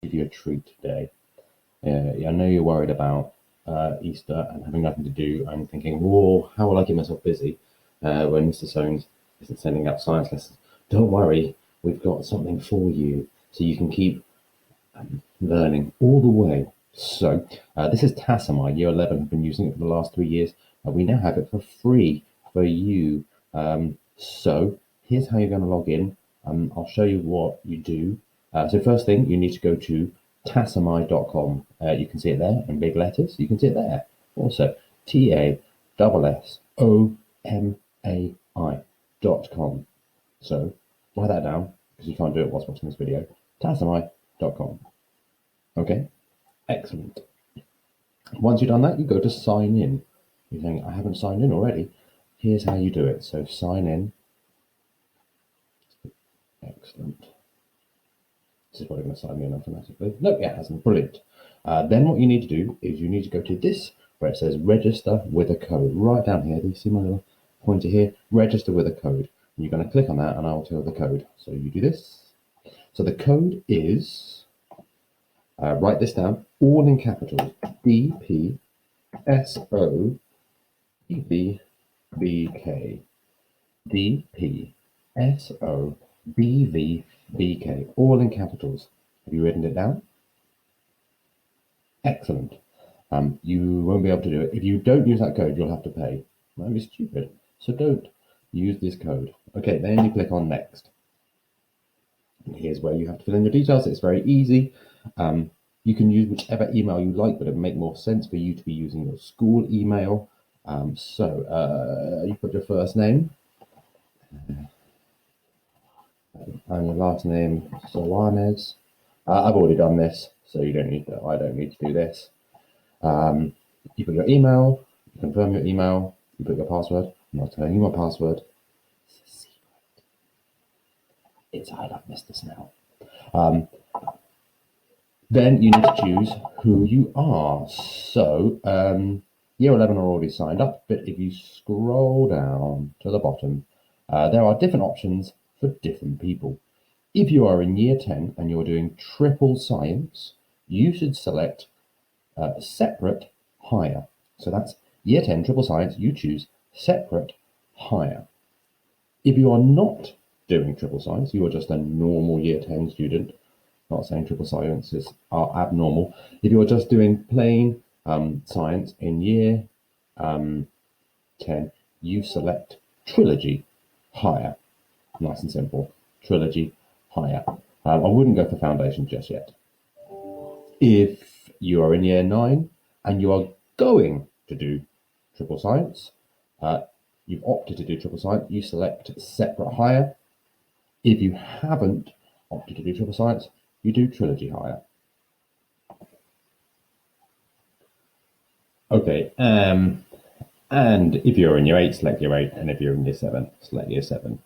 give you a treat today. I know you're worried about Easter and having nothing to do and thinking, whoa, how will I keep myself busy when Mr. Soames isn't sending out science lessons? Don't worry, we've got something for you so you can keep learning all the way. So this is Tassomai, Year 11. I've been using it for the last 3 years. We now have it for free for you. So here's how you're going to log in. I'll show you what you do. So first thing, you need to go to tassomai.com. You can see it there in big letters. You can see it there. Also, tassomai.com. So write that down because you can't do it whilst watching this video. tassomai.com. Okay, excellent. Once you've done that, you go to sign in. You're saying, I haven't signed in already. Here's how you do it. So sign in. Excellent. This is probably going to sign me in automatically. No, it hasn't. Brilliant. Then what you need to do is you need to go to this where it says register with a code. Right down here. Do you see my little pointer here? Register with a code. And you're going to click on that and I'll tell you the code. So you do this. So the code is, write this down, all in capitals. DPSOBVBK. DPSOBVBK. All in capitals. Have you written it down? Excellent. You won't be able to do it. If you don't use that code, you'll have to pay. That would be stupid. So don't use this code. Okay, then you click on next. And here's where you have to fill in your details. It's very easy. You can use whichever email you like, but it would make more sense for you to be using your school email. You put your first name and your last name, Soanes. I've already done this, so you don't need to. I don't need to do this. You put your email, you confirm your email, you put your password. I'm not telling you my password. It's a secret. It's I love Mr. Snell. Then you need to choose who you are. So Year 11 are already signed up, but if you scroll down to the bottom, there are different options for different people. If you are in Year 10 and you're doing triple science, you should select separate higher. So that's Year 10 triple science, you choose separate higher. If you are not doing triple science, you are just a normal Year 10 student, not saying triple sciences are abnormal. If you're just doing plain science in Year 10, you select trilogy higher. Nice and simple. Trilogy higher. I wouldn't go for foundation just yet. If you are in Year 9 and you are going to do triple science, you've opted to do triple science, you select separate higher. If you haven't opted to do triple science, you do trilogy higher. Okay, and if you're in Year 8, select Year 8, and if you're in Year 7, select Year 7.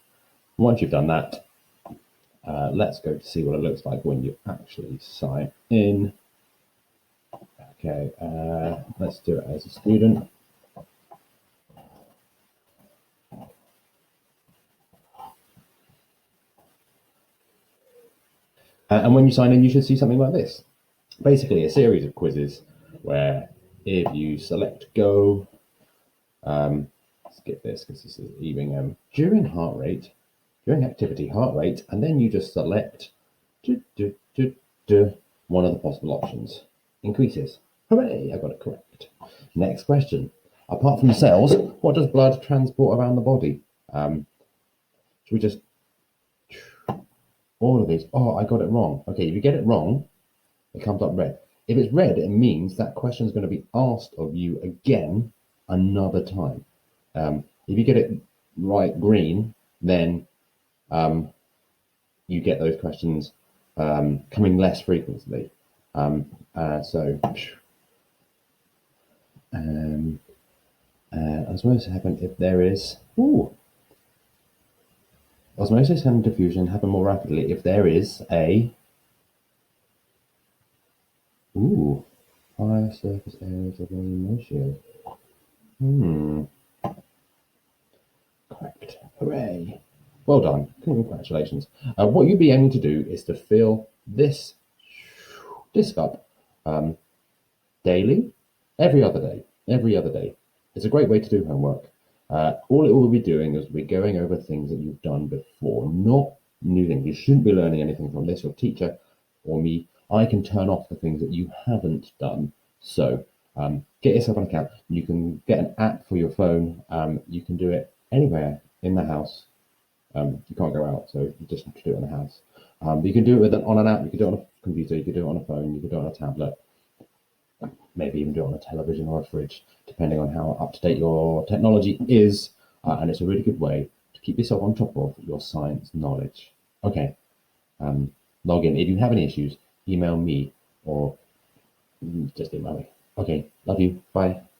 Once you've done that, let's go to see what it looks like when you actually sign in. Okay, let's do it as a student. And when you sign in, you should see something like this. Basically, a series of quizzes where if you select go, skip this because this is even during activity heart rate, and then you just select one of the possible options. Increases. Hooray, I got it correct. Next question. Apart from cells, what does blood transport around the body? Should we just all of these? Oh, I got it wrong. Okay, if you get it wrong, it comes up red. If it's red, it means that question is going to be asked of you again another time. If you get it right green, then you get those questions coming less frequently. Osmosis happen if there is. Osmosis and diffusion happen more rapidly if there is a higher surface area to volume ratio. Correct. Hooray. Well done. Congratulations. What you'd be aiming to do is to fill this Disc Up daily, every other day. It's a great way to do homework. All it will be doing is we're going over things that you've done before, not new things. You shouldn't be learning anything from this. Your teacher or me, I can turn off the things that you haven't done. So get yourself an account. You can get an app for your phone. You can do it anywhere in the house. You can't go out, so you just have to do it in the house. But you can do it on an app. You can do it on a computer. You can do it on a phone. You can do it on a tablet. Maybe even do it on a television or a fridge, depending on how up to date your technology is. And it's a really good way to keep yourself on top of your science knowledge. Okay, log in. If you have any issues, email me or just email me. Okay, love you. Bye.